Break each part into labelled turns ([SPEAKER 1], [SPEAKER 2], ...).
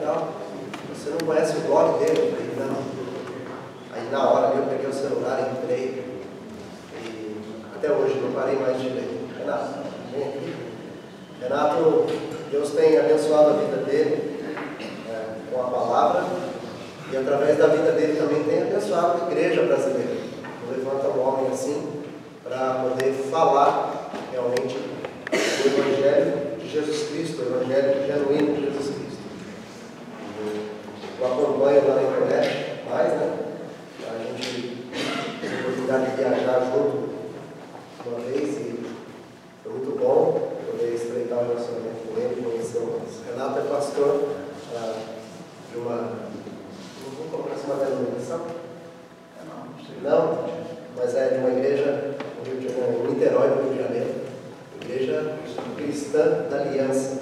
[SPEAKER 1] e tal. Você não conhece o blog dele? Eu falei, não. Aí na hora eu peguei o celular e entrei. E até hoje não parei mais de ler. Renato, vem aqui. Renato, Deus tem abençoado a vida dele com a palavra. E através da vida dele também tem abençoado a igreja brasileira. Levanta um homem assim para poder falar realmente do Evangelho de Jesus Cristo, o Evangelho genuíno de Jesus Cristo. Eu acompanho lá na internet, mais, né? A gente teve a oportunidade de viajar junto uma vez e foi muito bom poder estreitar o relacionamento com ele, conhecer o Renato é pastor de uma. Não vou colocar uma denominação? Não, mas é de uma igreja no Rio de Janeiro, em Niterói, no Rio de Janeiro, igreja cristã da Aliança.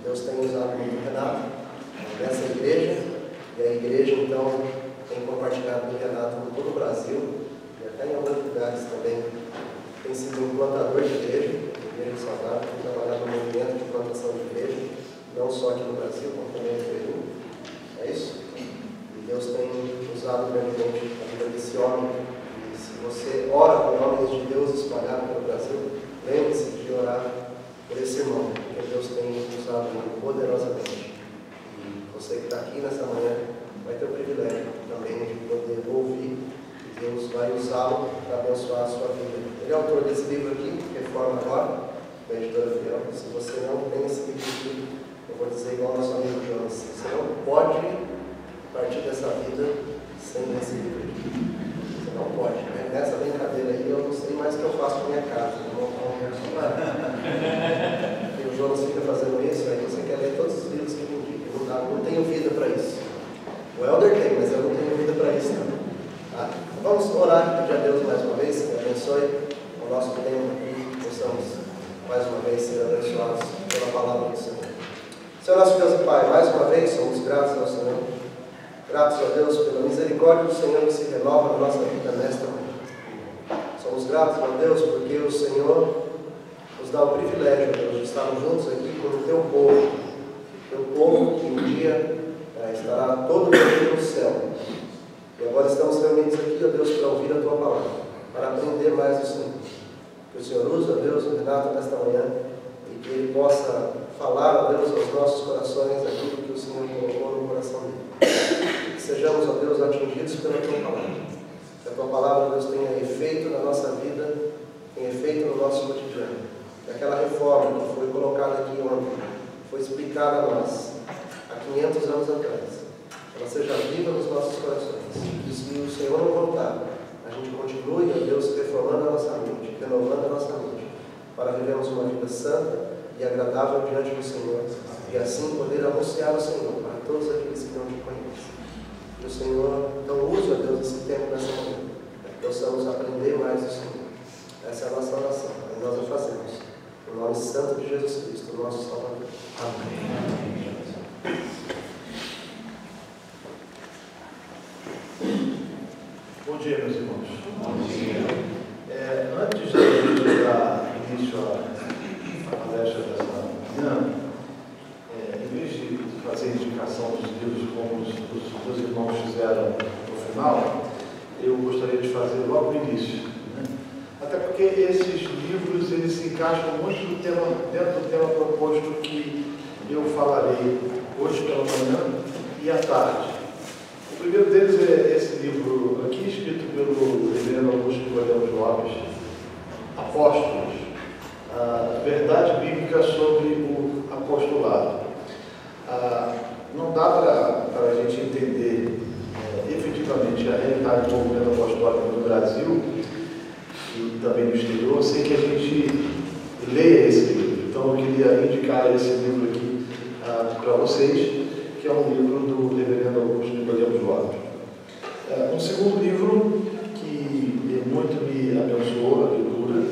[SPEAKER 1] Deus tem usado muito o Renato nessa igreja, e a igreja então tem compartilhado com o Renato por todo o Brasil, e até em outros lugares também. Tem sido um plantador de igreja saudável, tem trabalhado no movimento de plantação de igreja, não só aqui no Brasil, como também no Peru. É isso? E Deus tem usado grandemente a vida desse homem. E se você ora por homens de Deus espalhados pelo Brasil, lembre-se de orar por esse irmão, porque Deus tem usado poderosamente. E você que está aqui nessa manhã vai ter o privilégio também de poder ouvir, e Deus vai usá-lo para abençoar a sua vida. Ele é autor desse livro aqui, Reforma Agora, da editora Fiel. Se você não tem esse livro aqui, eu vou dizer igual ao nosso amigo Jonas, você não pode partir dessa vida sem esse livro aqui. Você não pode. Né? Nessa brincadeira aí, eu não sei mais o que eu faço com a minha casa. Eu vou montar um personagem. E o Jonas fica fazendo isso, aí você quer ler todos os livros que me indicam. Não tenho vida para isso. O Helder tem, mas eu não tenho vida para isso também. Tá? Vamos orar e pedir a Deus mais uma vez, que abençoe o nosso tempo e possamos mais uma vez ser abençoados pela palavra do Senhor. Senhor nosso Deus e Pai, mais uma vez somos gratos ao Senhor. Gratos a Deus pela misericórdia do Senhor que se renova na nossa vida nesta manhã. Somos gratos a Deus porque o Senhor nos dá o privilégio, Deus, de estarmos juntos aqui com o Teu povo. Teu povo que um dia estará todo dia no céu. E agora estamos reunidos aqui, ó Deus, para ouvir a Tua palavra, para aprender mais do Senhor. Que o Senhor use, ó Deus, o Renato nesta manhã e que ele possa falar, ó Deus, aos nossos corações aquilo que o Senhor colocou no coração dele. Que sejamos, ó Deus, atingidos pela Tua palavra. Que a Tua palavra, Deus, tenha efeito na nossa vida, tenha efeito no nosso cotidiano. Que aquela reforma que foi colocada aqui ontem, foi explicada a nós há 500 anos atrás, ela seja viva nos nossos corações. E se o Senhor não voltar, a gente continue, ó Deus, reformando a nossa mente, renovando a nossa mente, para vivermos uma vida santa e agradável diante do Senhor, e assim poder anunciar o Senhor para todos aqueles que não te conhecem. Que o Senhor, então, use, ó Deus, esse tempo nessa manhã, para que possamos aprender mais do Senhor. Essa é a nossa oração, e nós a fazemos. No nome santo de Jesus Cristo, nosso Salvador. Amém.
[SPEAKER 2] Bom dia, meus irmãos. Bom dia. Antes de dar início à palestra dessa manhã, em vez de fazer indicação dos livros como os meus irmãos fizeram no final, eu gostaria de fazer logo no início. Né? Até porque esses livros eles se encaixam muito no tema, dentro do tema proposto que eu falarei hoje pela manhã e à tarde. O primeiro deles é esse livro aqui, escrito pelo reverendo Augusto Nicodemos Lopes, Apóstolos, a verdade bíblica sobre o apostolado. Não dá para a gente entender efetivamente a realidade do movimento apostólico no Brasil e também no exterior, sem que a gente leia esse livro. Então eu queria indicar esse livro aqui para vocês, que é um livro do reverendo Augusto Nicodemos Lopes. Um segundo livro que muito me abençoou a leitura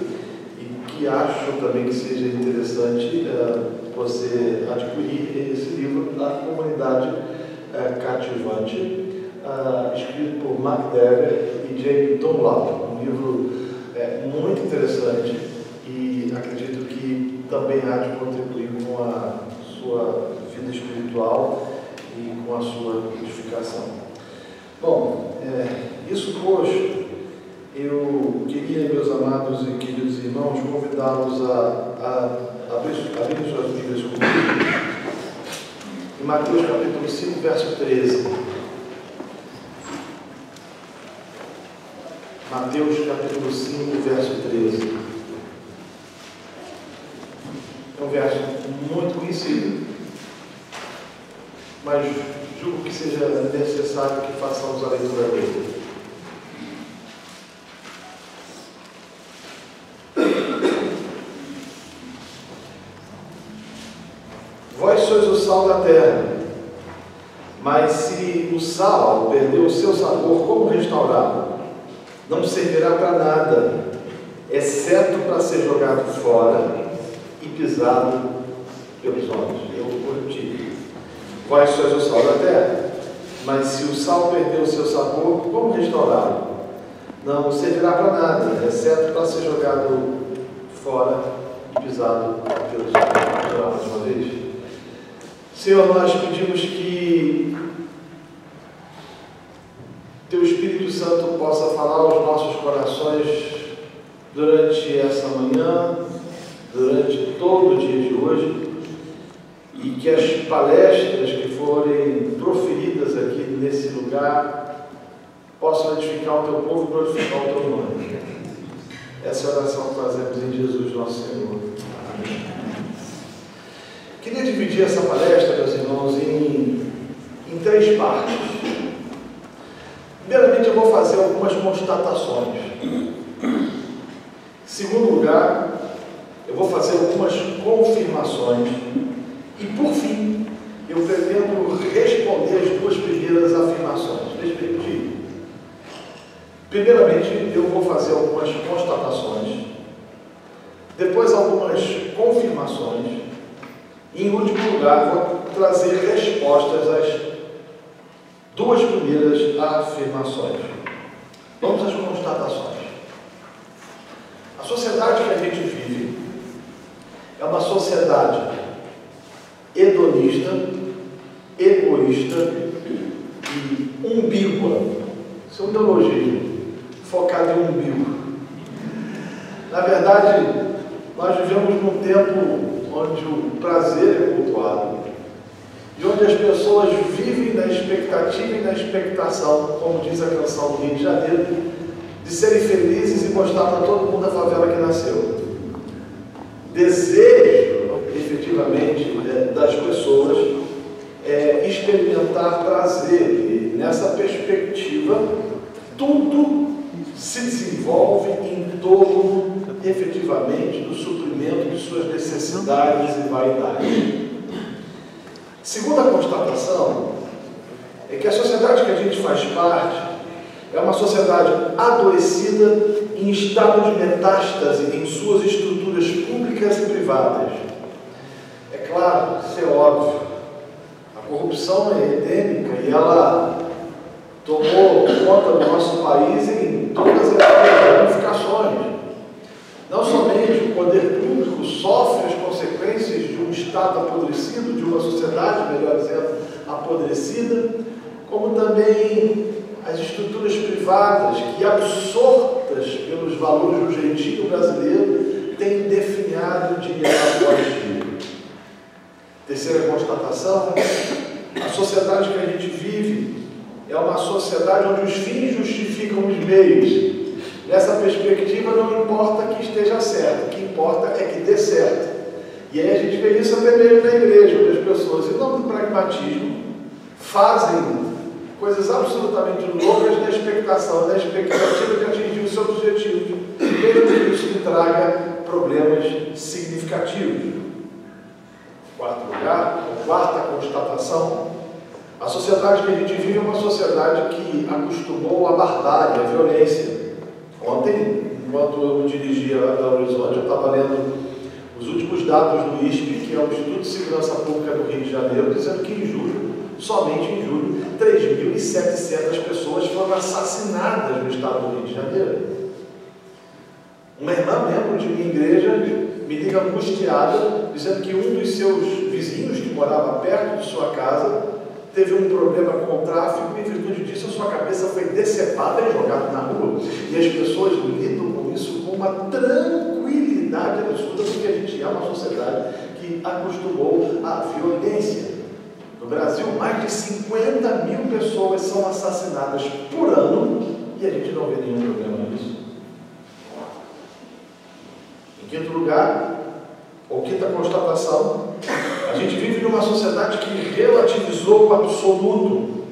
[SPEAKER 2] e que acho também que seja interessante você adquirir esse livro da Comunidade Cativante, escrito por Mark Dever e J. Dunlap. Um livro muito interessante e acredito que também há de contribuir com a sua vida espiritual e com a sua edificação. Bom, isso posto, eu queria, meus amados e queridos irmãos, convidá-los a abrir suas Bíblias comigo em Mateus capítulo 5, verso 13. Mateus capítulo 5, verso 13. É um verso muito conhecido, mas julgo que seja necessário que façamos a leitura dele. Vós sois o sal da terra, mas se o sal perdeu o seu sabor, como restaurá-lo? Não servirá para nada, exceto para ser jogado fora e pisado pelos homens. Eu vou repetir. Vós sois o sal da terra, mas se o sal perdeu o seu sabor, como restaurá-lo? Não servirá para nada, exceto para ser jogado fora e pisado pelos homens. Vamos orar mais uma vez. Senhor, nós pedimos que Teu Espírito Santo possa falar aos nossos corações durante essa manhã, durante todo o dia de hoje, e que as palestras que forem proferidas aqui nesse lugar possam edificar o Teu povo e glorificar o Teu nome. Essa é a oração que fazemos em Jesus, nosso Senhor. Amém. Queria dividir essa palestra, meus irmãos, em 3 partes. Primeiramente, eu vou fazer algumas constatações. Em segundo lugar, eu vou fazer algumas confirmações. E, por fim, eu pretendo responder as 2 primeiras afirmações. Deixa eu repetir. Primeiramente, eu vou fazer algumas constatações. Depois, algumas confirmações. E, em último lugar, vou trazer respostas às 2 primeiras afirmações. Vamos às constatações. A sociedade que a gente vive é uma sociedade hedonista, egoísta e umbígua. Isso é um neologismo, focado em umbigo. Na verdade, nós vivemos num tempo onde o prazer é cultuado e onde as pessoas vivem na expectativa e na expectação, como diz a canção do Rio de Janeiro, de serem felizes e mostrar para todo mundo a favela que nasceu. Desejo, efetivamente, das pessoas é experimentar prazer, e nessa perspectiva tudo se desenvolve em torno, efetivamente, do suprimento de suas necessidades e vaidades. Segunda constatação é que a sociedade que a gente faz parte é uma sociedade adoecida em estado de metástase em suas estruturas públicas e privadas. É claro, isso é óbvio. A corrupção é endêmica e ela tomou conta do nosso país em todas as ramificações. Não somente o poder público sofre as consequências de um Estado apodrecido, de uma sociedade, melhor dizendo, apodrecida, como também as estruturas privadas que, absortas pelos valores do jeitinho brasileiro, têm definhado o dinheiro após dia. Terceira constatação, a sociedade que a gente vive é uma sociedade onde os fins justificam os meios. Nessa perspectiva, não importa que esteja certo, o que importa é que dê certo. E aí a gente vê isso até mesmo na igreja, onde as pessoas, em nome do pragmatismo, fazem coisas absolutamente loucas na expectativa de atingir os seus objetivos, mesmo que isso lhe traga problemas significativos. Quarta constatação, a sociedade que a gente vive é uma sociedade que acostumou a barbárie, a violência. Ontem, enquanto eu me dirigia a Belo Horizonte, eu estava lendo os últimos dados do ISP, que é o Instituto de Segurança Pública do Rio de Janeiro, dizendo que em julho, somente em julho, 3.700 pessoas foram assassinadas no estado do Rio de Janeiro. Uma irmã, membro de minha igreja, me liga angustiada, dizendo que um dos seus vizinhos, que morava perto de sua casa, teve um problema com o tráfico e, em virtude disso, a sua cabeça foi decepada e jogada na rua. E as pessoas lidam com isso com uma tranquilidade absurda, porque a gente é uma sociedade que acostumou à violência. No Brasil, mais de 50 mil pessoas são assassinadas por ano e a gente não vê nenhum problema nisso. Em quinto lugar, ou quinta constatação, a gente vive numa sociedade que relativizou o absoluto.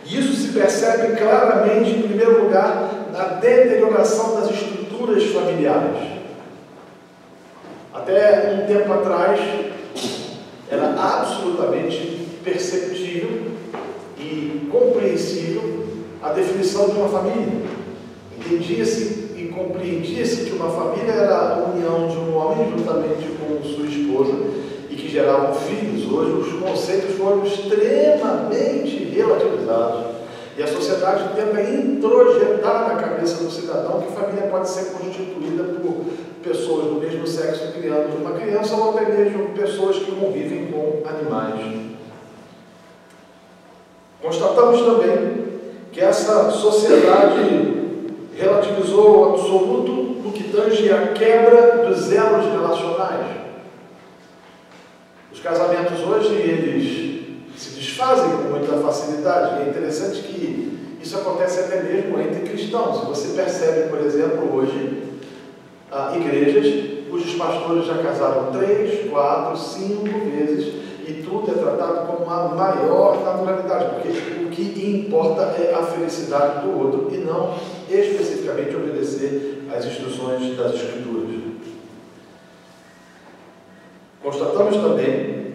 [SPEAKER 2] E isso se percebe claramente, em primeiro lugar, na deterioração das estruturas familiares. Até um tempo atrás, era absolutamente perceptível e compreensível a definição de uma família. Entendia-se e compreendia-se que uma família era a união de um homem juntamente com sua esposa e que geravam filhos. Hoje os conceitos foram extremamente relativizados e a sociedade tenta introjetar na cabeça do cidadão que a família pode ser constituída por pessoas do mesmo sexo criando uma criança ou até mesmo pessoas que convivem com animais. Constatamos também que essa sociedade relativizou o absoluto no que tange à quebra dos elos relacionais. Os casamentos hoje, eles se desfazem com muita facilidade, e é interessante que isso acontece até mesmo entre cristãos. Você percebe, por exemplo, hoje, igrejas cujos pastores já casaram 3, 4, 5 vezes e tudo é tratado com uma maior naturalidade, porque o que importa é a felicidade do outro e não especificamente obedecer às instruções das Escrituras. Constatamos também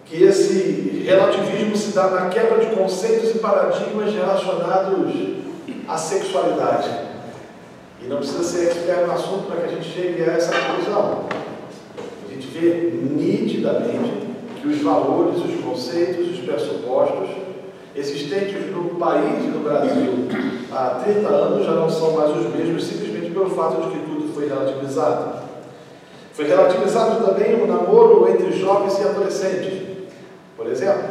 [SPEAKER 2] que esse relativismo se dá na quebra de conceitos e paradigmas relacionados à sexualidade. E não precisa ser expert no assunto para que a gente chegue a essa conclusão. A gente vê nitidamente que os valores, os conceitos, os pressupostos existentes no país e no Brasil há 30 anos já não são mais os mesmos, simplesmente pelo fato de que tudo foi relativizado. Foi relativizado também o namoro entre jovens e adolescentes. Por exemplo,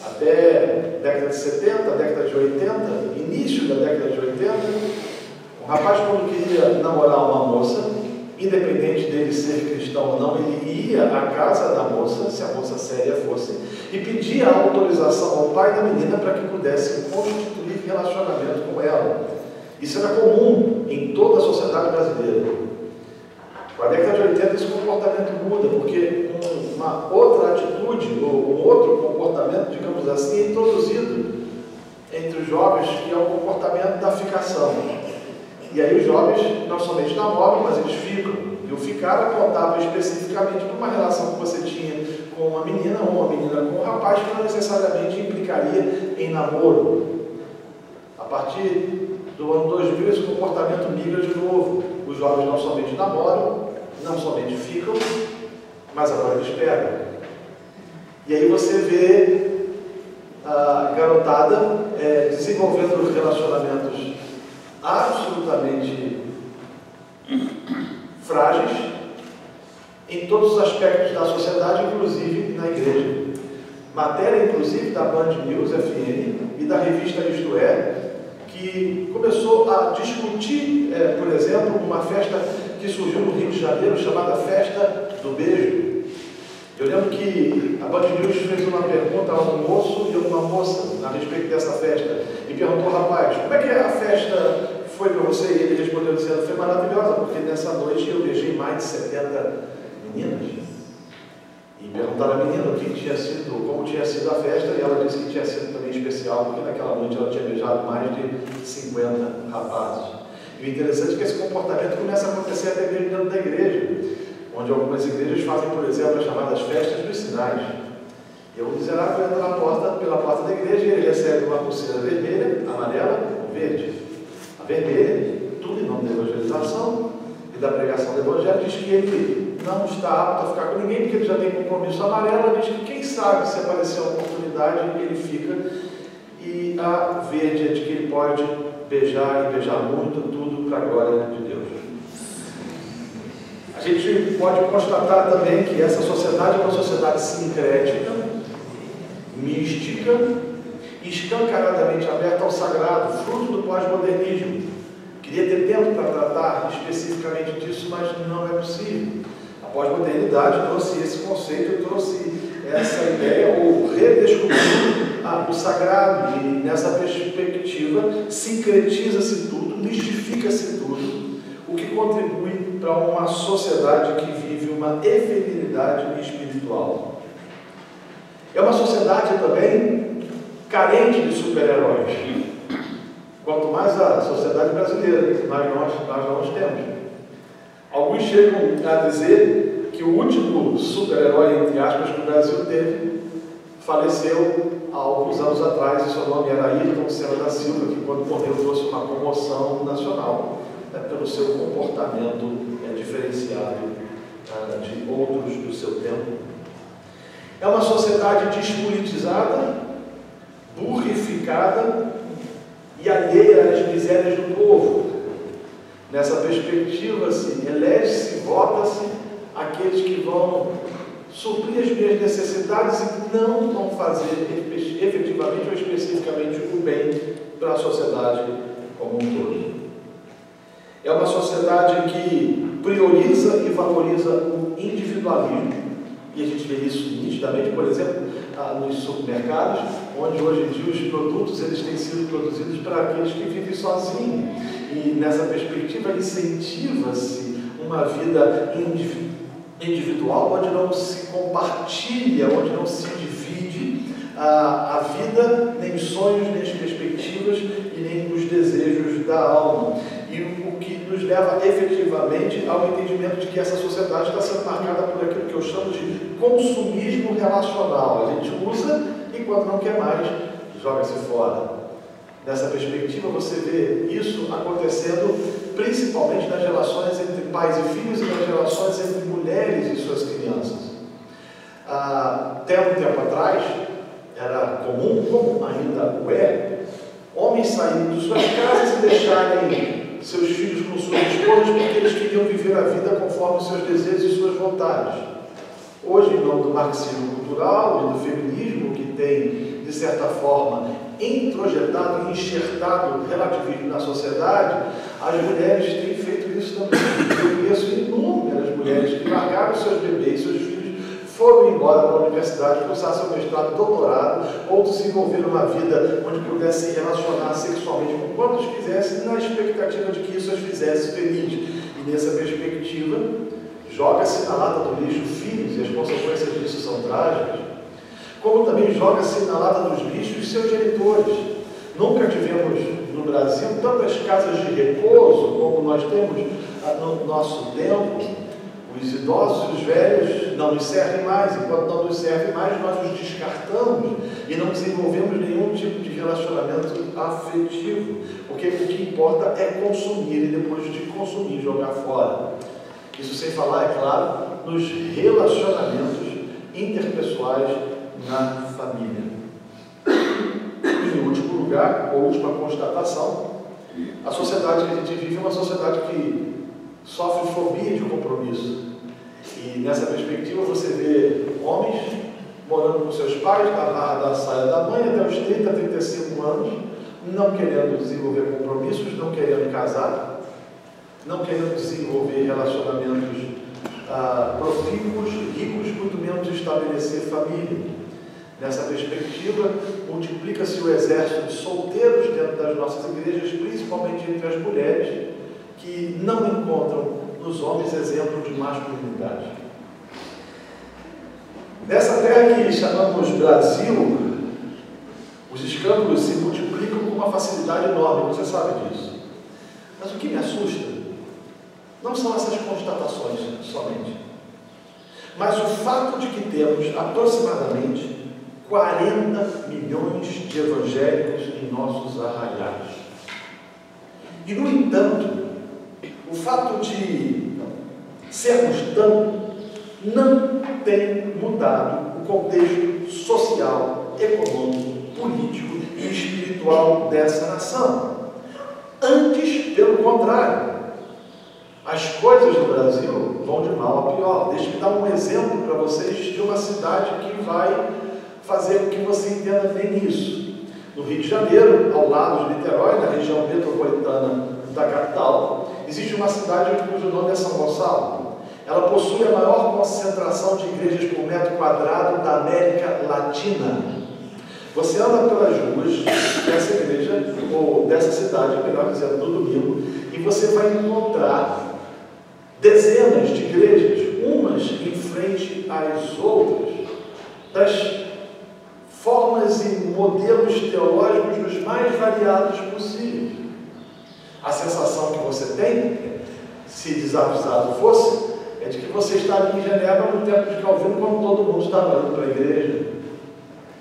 [SPEAKER 2] até década de 70, década de 80, início da década de 80, um rapaz, quando queria namorar uma moça, independente dele ser cristão ou não, ele ia à casa da moça, se a moça séria fosse, e pedia a autorização ao pai da menina para que pudesse constituir relacionamento com ela. Isso era comum em toda a sociedade brasileira. Com a década de 80, esse comportamento muda, porque uma outra atitude, ou um outro comportamento, digamos assim, é introduzido entre os jovens, que é o comportamento da ficação. E aí os jovens não somente namoram, mas eles ficam. E o ficar apontava especificamente para uma relação que você tinha com uma menina ou uma menina com um rapaz, que não necessariamente implicaria em namoro. A partir do ano 2000, esse comportamento migra de novo. Os jovens não somente namoram, não somente ficam, mas agora eles pegam. E aí você vê a garotada desenvolvendo relacionamentos absolutamente frágeis em todos os aspectos da sociedade, inclusive na igreja. Matéria, inclusive, da Band News FM e da revista Isto É, que começou a discutir, por exemplo, uma festa que surgiu no Rio de Janeiro, chamada Festa do Beijo. Eu lembro que a Band News fez uma pergunta a um moço e a uma moça a respeito dessa festa, e perguntou: rapaz, como é que a festa foi para você? E ele respondeu dizendo: foi maravilhosa, porque nessa noite eu beijei mais de 70 meninas. E perguntaram à menina como tinha sido a festa, e ela disse que tinha sido também especial, porque naquela noite ela tinha beijado mais de 50 rapazes. E o interessante é que esse comportamento começa a acontecer até mesmo dentro da igreja, onde algumas igrejas fazem, por exemplo, as chamadas festas dos sinais. E o miserável entra pela porta da igreja e ele recebe uma pulseira vermelha, amarela ou verde. A vermelha, tudo em nome da evangelização e da pregação do evangelho, diz que ele não está apto a ficar com ninguém, porque ele já tem compromisso. Amarela diz que quem sabe, se aparecer a oportunidade, ele fica. E a verde é de que ele pode beijar e beijar muito, tudo para a glória de Deus. A gente pode constatar também que essa sociedade é uma sociedade sincrética, mística escancaradamente aberta ao sagrado, fruto do pós-modernismo. Queria ter tempo para tratar especificamente disso, mas não é possível. A pós-modernidade trouxe esse conceito, trouxe essa ideia, ou redescobriu o sagrado, e nessa perspectiva sincretiza-se tudo, mistifica-se tudo, o que contribui para uma sociedade que vive uma efemeridade espiritual. É uma sociedade também carente de super-heróis. Quanto mais a sociedade brasileira, nós não os temos. Alguns chegam a dizer que o último super-herói, entre aspas, que o Brasil teve, faleceu há alguns anos atrás, e seu nome era Ayrton Senna da Silva, que quando morreu trouxe uma comoção nacional, pelo seu comportamento diferenciado de outros do seu tempo. É uma sociedade despolitizada, burrificada e alheia às misérias do povo. Nessa perspectiva, elege-se, vota-se aqueles que vão suprir as minhas necessidades e não vão fazer efetivamente ou especificamente o bem para a sociedade como um todo. É uma sociedade que prioriza e valoriza o individualismo, e a gente vê isso nitidamente, por exemplo, nos supermercados, onde hoje em dia os produtos eles têm sido produzidos para aqueles que vivem sozinhos, e nessa perspectiva incentiva-se uma vida individual, onde não se compartilha, onde não se divide a vida, nem os sonhos, nem as perspectivas e nem os desejos da alma. E o que nos leva efetivamente ao entendimento de que essa sociedade está sendo marcada por aquilo que eu chamo de consumismo relacional. A gente usa e quando não quer mais, joga-se fora. Nessa perspectiva, você vê isso acontecendo principalmente nas relações entre pais e filhos e nas relações entre mulheres e suas crianças. Até um tempo atrás, era comum, como ainda o é, homens saírem de suas casas e deixarem seus filhos com suas esposas porque eles queriam viver a vida conforme seus desejos e suas vontades. Hoje, em nome do marxismo cultural e do feminismo, que tem, de certa forma, introjetado e enxertado o relativismo na sociedade, as mulheres têm feito isso também. Eu conheço inúmeras mulheres que largaram seus bebês, seus filhos, foram embora para a universidade, cursar seu mestrado, doutorado, ou desenvolver uma vida onde pudessem se relacionar sexualmente com quantos quisessem, na expectativa de que isso as fizesse felizes. E nessa perspectiva, joga-se na lata do lixo filhos, e as consequências disso são trágicas, como também joga-se na lata dos lixos seus genitores. Nunca tivemos no Brasil tantas casas de repouso como nós temos no nosso tempo. Os idosos e os velhos não nos servem mais, enquanto não nos servem mais, nós os descartamos e não desenvolvemos nenhum tipo de relacionamento afetivo, porque o que importa é consumir e depois de consumir, jogar fora. Isso sem falar, é claro, nos relacionamentos interpessoais na família. E, em último lugar, ou última constatação, a sociedade que a gente vive é uma sociedade que sofre fobia de compromisso. E nessa perspectiva você vê homens morando com seus pais na barra da saia da mãe até os 30, 35 anos, não querendo desenvolver compromissos, não querendo casar, não querendo desenvolver relacionamentos profícuos, ricos, muito menos estabelecer família. Nessa perspectiva, multiplica-se o exército de solteiros dentro das nossas igrejas, principalmente entre as mulheres, que não encontram nos homens exemplo de masculinidade. Nessa terra que chamamos Brasil, os escândalos se multiplicam com uma facilidade enorme, você sabe disso. Mas o que me assusta não são essas constatações somente, mas o fato de que temos aproximadamente 40 milhões de evangélicos em nossos arraiais. E, no entanto, o fato de sermos tanto não tem mudado o contexto social, econômico, político e espiritual dessa nação. Antes, pelo contrário, as coisas no Brasil vão de mal a pior. Deixe-me dar um exemplo para vocês de uma cidade que vai fazer com que você entenda bem isso. no Rio de Janeiro, ao lado de Niterói, na região metropolitana da capital, existe uma cidade cujo nome é São Gonçalo. Ela possui a maior concentração de igrejas por metro quadrado da América Latina. Você anda pelas ruas dessa igreja, ou dessa cidade, melhor dizendo, no domingo, e você vai encontrar dezenas de igrejas, umas em frente às outras, das formas e modelos teológicos dos mais variados possíveis. A sensação que você tem, se desavisado fosse, é de que você está ali em Genebra no tempo de Calvino, quando todo mundo está olhando para a igreja.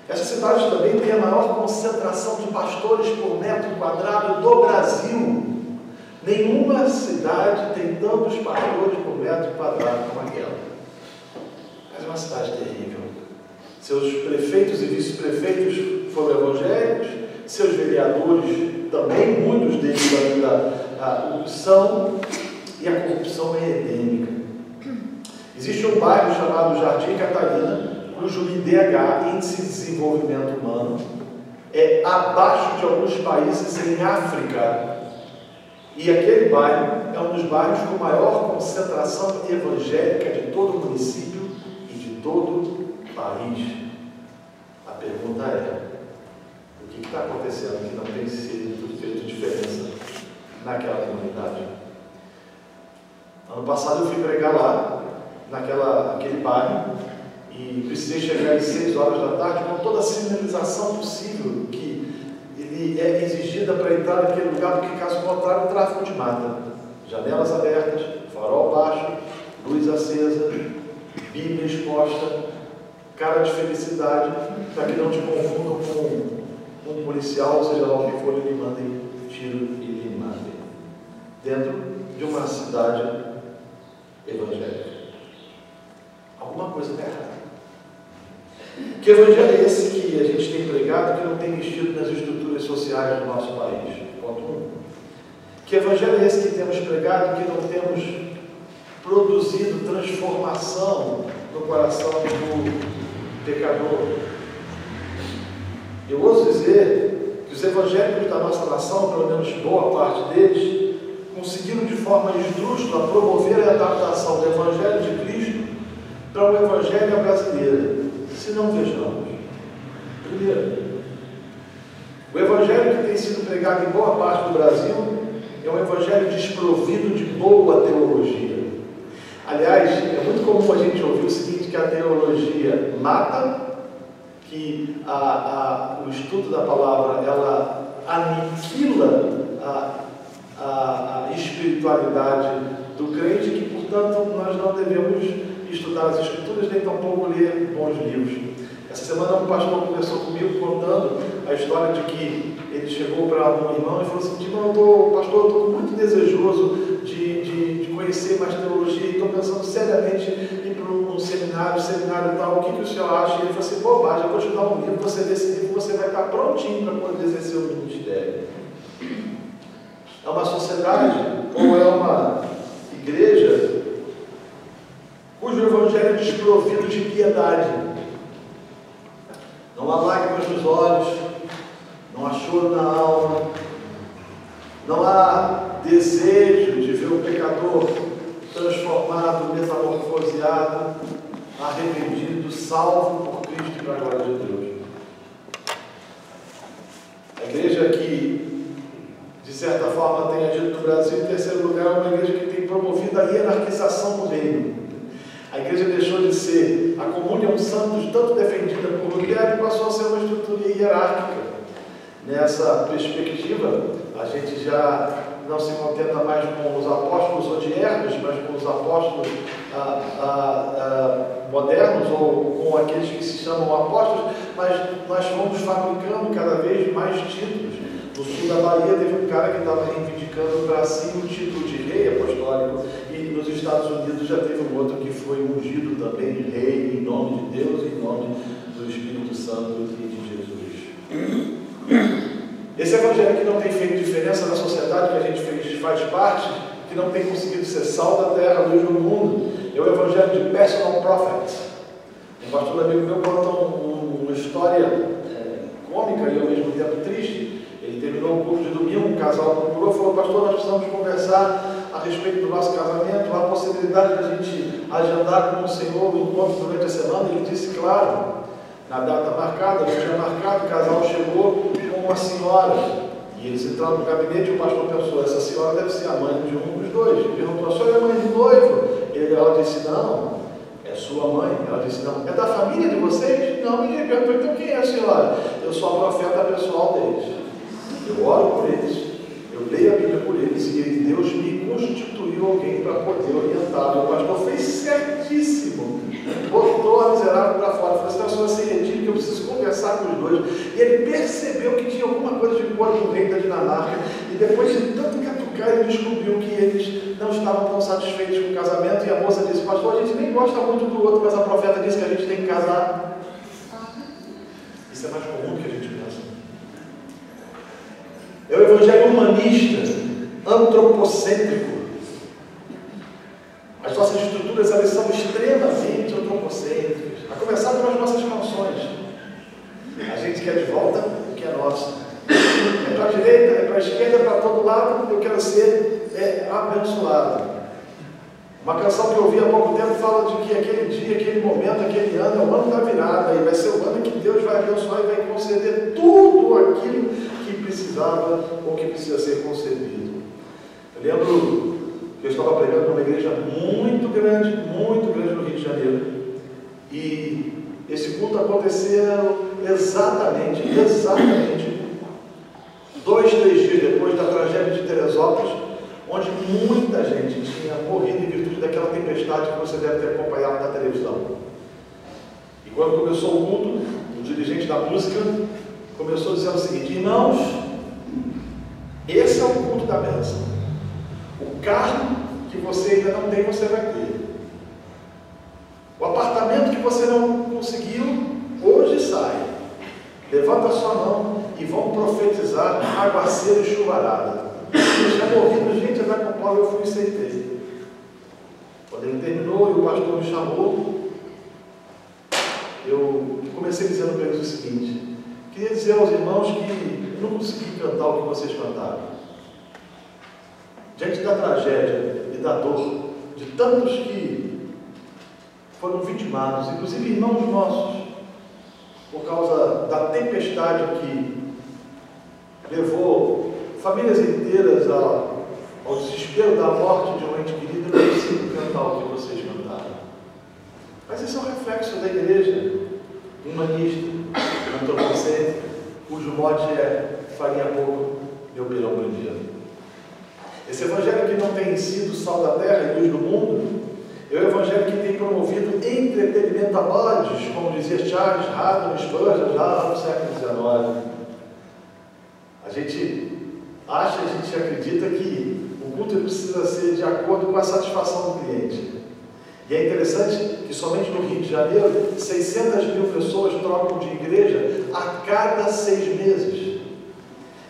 [SPEAKER 2] Essa cidade também tem a maior concentração de pastores por metro quadrado do Brasil. Nenhuma cidade tem tantos pastores por metro quadrado como aquela. Mas é uma cidade terrível. Seus prefeitos e vice-prefeitos foram evangélicos, seus vereadores também, muitos deles ainda são, e a corrupção é endêmica. Existe um bairro chamado Jardim Catarina, cujo IDH, Índice de Desenvolvimento Humano, é abaixo de alguns países em África. E aquele bairro é um dos bairros com maior concentração evangélica de todo o município e de todo o país. A pergunta é: o que está acontecendo que não tem sido feito diferença naquela comunidade? Ano passado eu fui pregar lá, naquele bairro, e precisei chegar às 6 horas da tarde com toda a sinalização possível que ele é exigida para entrar naquele lugar, porque caso contrário, o tráfico te mata. Janelas abertas, farol baixo, luz acesa, Bíblia exposta, cara de felicidade, para que não te confundam com um policial, ou seja lá o que for, ele mandem tiro e lhe matem. Dentro de uma cidade evangélica. Alguma coisa está errada. Que evangelho é esse que a gente tem pregado que não tem mexido nas estruturas sociais do nosso país? Ponto 1. Que evangelho é esse que temos pregado que não temos produzido transformação no coração do pecador? Eu ouso dizer que os evangélicos da nossa nação, pelo menos boa parte deles, conseguiram de forma esdrúxula promover a adaptação do Evangelho de Cristo para o Evangelho brasileiro. Se não, vejamos. Primeiro, o Evangelho que tem sido pregado em boa parte do Brasil é um Evangelho desprovido de boa teologia. Aliás, é muito comum a gente ouvir o seguinte, que a teologia mata, que o estudo da palavra, ela aniquila a espiritualidade do crente, que, portanto, nós não devemos estudar as Escrituras, nem tampouco ler bons livros. Essa semana um pastor conversou comigo contando a história de que ele chegou para um irmão e falou assim: irmão, pastor, eu estou muito desejoso de conhecer mais teologia e estou pensando seriamente em ir para um seminário tal, o que o senhor acha? E ele falou assim: bobagem, eu vou te dar um livro, você lê esse livro, você vai estar prontinho para poder exercer o ministério. É uma sociedade ou é uma igreja cujo evangelho é desprovido de piedade. Não há lágrimas nos olhos, não há choro na alma, não há desejo de ver o pecador transformado, metamorfoseado, arrependido, salvo por Cristo e para a glória de Deus. A igreja que, de certa forma, tem agido no Brasil, em terceiro lugar, é uma igreja que tem promovido a hierarquização do reino. A igreja deixou de ser a comunhão santos, tanto defendida por Lutero, e passou a ser uma estrutura hierárquica. Nessa perspectiva, a gente já não se contenta mais com os apóstolos odiernos, mas com os apóstolos modernos, ou com aqueles que se chamam apóstolos, mas nós vamos fabricando cada vez mais títulos. No sul da Bahia teve um cara que estava reivindicando para si o título de rei apostólico, e nos Estados Unidos já teve um outro que foi ungido também de rei, em nome de Deus, em nome do Espírito Santo e de Jesus. Esse evangelho que não tem feito diferença na sociedade que a gente faz parte, que não tem conseguido ser sal da terra, luz do mundo, é o evangelho de personal prophet. Um pastor amigo meu conta uma história cômica e ao mesmo tempo tempo triste. Ele terminou o culto de domingo, um casal procurou, falou: pastor, nós precisamos conversar a respeito do nosso casamento, há a possibilidade de a gente agendar com o Senhor o encontro durante a semana. Ele disse: claro, na data marcada, no dia marcado, o casal chegou com uma senhora, e eles entraram no gabinete e o pastor pensou: essa senhora deve ser a mãe de um dos dois. Ele perguntou: a senhora é mãe do noivo? Ela disse: não, é sua mãe. Ela disse: não, é da família de vocês? Não. E ele perguntou: então quem é a senhora? Eu sou a profeta pessoal deles, eu oro por eles, eu leio a Bíblia por eles, e Deus me constituiu alguém para poder orientá-lo. O pastor fez certíssimo, botou a miserável para fora, falou: essa pessoa se retira, que eu preciso conversar com os dois. E ele percebeu que tinha alguma coisa de cor no rei da Dinamarca, e depois de tanto catucar, ele descobriu que eles não estavam tão satisfeitos com o casamento. E a moça disse: pastor, a gente nem gosta muito do outro, mas a profeta disse que a gente tem que casar. Isso é mais comum do que a gente pensa. É o evangelho humanista, antropocêntrico. As nossas estruturas, elas são extremamente antropocêntricas, a começar pelas nossas canções. A gente quer de volta o que é nosso. É para a direita, é para a esquerda, é para todo lado. Eu quero ser abençoado. Uma canção que eu ouvi há pouco tempo fala de que aquele dia, aquele momento, aquele ano é o ano da virada, e vai ser o ano que Deus vai abençoar e vai conceder tudo aquilo que precisava ou que precisa ser concedido. Eu lembro que eu estava pregando numa igreja muito grande no Rio de Janeiro, e esse culto aconteceu exatamente 2, 3 dias depois da tragédia de Teresópolis, onde muita gente tinha morrido em virtude daquela tempestade que você deve ter acompanhado na televisão. E quando começou o culto, o dirigente da música começou dizendo o seguinte: irmãos, esse é o culto da bênção. O carro que você ainda não tem, você vai ter. O apartamento que você não conseguiu, hoje sai. Levanta a sua mão e vão profetizar aguaceiro e chuvarada. Eu já morri gente andar com Paulo, eu fui e aceitei. Quando ele terminou e o pastor me chamou, eu comecei dizendo para eles o seguinte: queria dizer aos irmãos que eu não consegui cantar o que vocês cantaram. Diante da tragédia e da dor de tantos que foram vitimados, inclusive irmãos nossos, por causa da tempestade que levou famílias inteiras ao desespero da morte de um ente querido, eu não consigo cantar o que vocês cantaram. Mas esse é um reflexo da igreja humanista, antropocêntrica, cujo mote é: farinha pouco, meu pirão prendido. Esse evangelho que não tem sido sal da terra e luz do mundo, é o evangelho que tem promovido entretenimento a modos, como dizia Charles Haddon Spurgeon já no século XIX. A gente acha, a gente acredita que o culto precisa ser de acordo com a satisfação do cliente. E é interessante que somente no Rio de Janeiro, 600 mil pessoas trocam de igreja a cada 6 meses.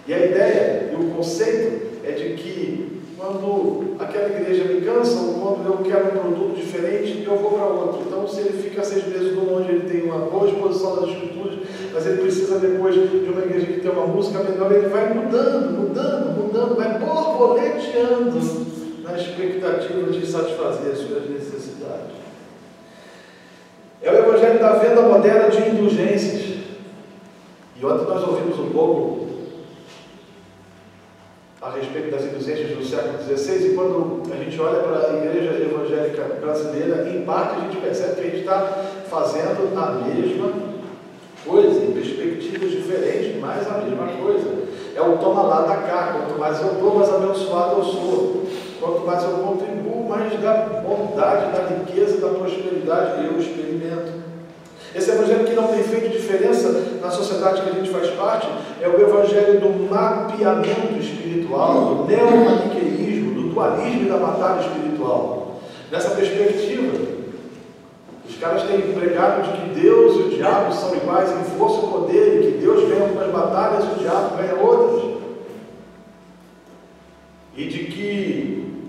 [SPEAKER 2] E a ideia e o conceito é de que quando aquela igreja me cansa, ou quando eu quero um produto diferente, eu vou para outro. Então, se ele fica 6 meses onde ele tem uma boa exposição das escrituras, mas ele precisa depois de uma igreja que tem uma música melhor, ele vai mudando, vai borboleteando na expectativa de satisfazer as suas necessidades. É o evangelho da venda moderna de indulgências. E ontem nós ouvimos um pouco a respeito das indulgências do século XVI, e quando a gente olha para a igreja evangélica brasileira, em parte a gente percebe que a gente está fazendo a mesma coisa, em perspectivas diferentes, mas a mesma coisa. É o toma lá da cá: quanto mais eu dou, mais abençoado eu sou. Quanto mais eu contribuo, mais da bondade, da riqueza, da prosperidade eu experimento. Esse evangelho que não tem feito diferença na sociedade que a gente faz parte é o evangelho do mapeamento espiritual, do neomaniqueísmo, do dualismo e da batalha espiritual. Nessa perspectiva, os caras têm pregado de que Deus e o diabo são iguais em força e poder, e que Deus ganha algumas batalhas e o diabo ganha outras. E de que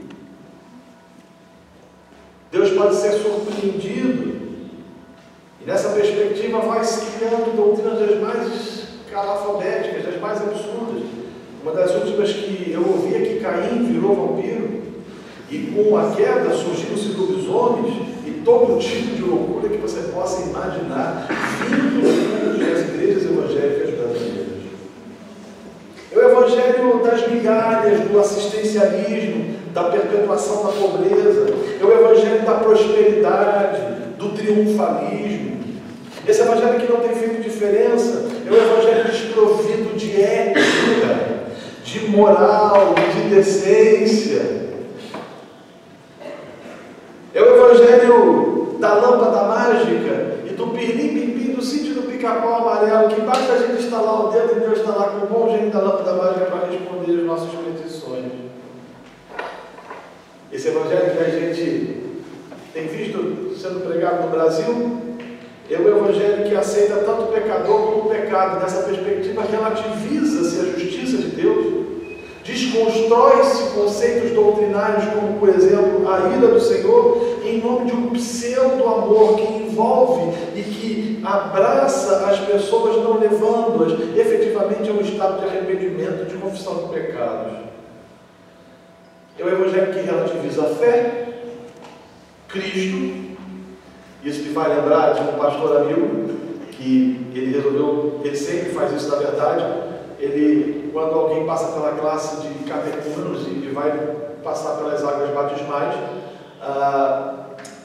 [SPEAKER 2] Deus pode ser surpreendido. E nessa perspectiva vai se criando doutrinas das mais calafobéticas, das mais Escrituras que eu ouvia que Caim virou vampiro, e com a queda surgiram-se lobisomens, e todo tipo de loucura que você possa imaginar, vindo das igrejas evangélicas brasileiras. É o evangelho das migalhas, do assistencialismo, da perpetuação da pobreza, é o evangelho da prosperidade, do triunfalismo. Esse evangelho que não tem feito diferença, é o evangelho desprovido de ética, de moral, de decência. É o evangelho da lâmpada mágica e do pirlim-pim-pim, do sítio do pica-pau amarelo, que basta a gente instalar o dedo e Deus está lá com o bom jeito da lâmpada mágica para responder as nossas petições. Esse evangelho que a gente tem visto sendo pregado no Brasil é o evangelho que aceita tanto o pecador como o pecado. Nessa perspectiva, relativiza-se a justiça de Deus, desconstrói-se conceitos doutrinários como, por exemplo, a ira do Senhor, em nome de um pseudo-amor que envolve e que abraça as pessoas, não levando-as efetivamente a um estado de arrependimento, de confissão de pecados. É o evangelho que relativiza a fé, Cristo. Isso me vai lembrar de um pastor amigo que ele sempre faz isso na verdade. Quando alguém passa pela classe de catecúmenos e vai passar pelas águas batismais,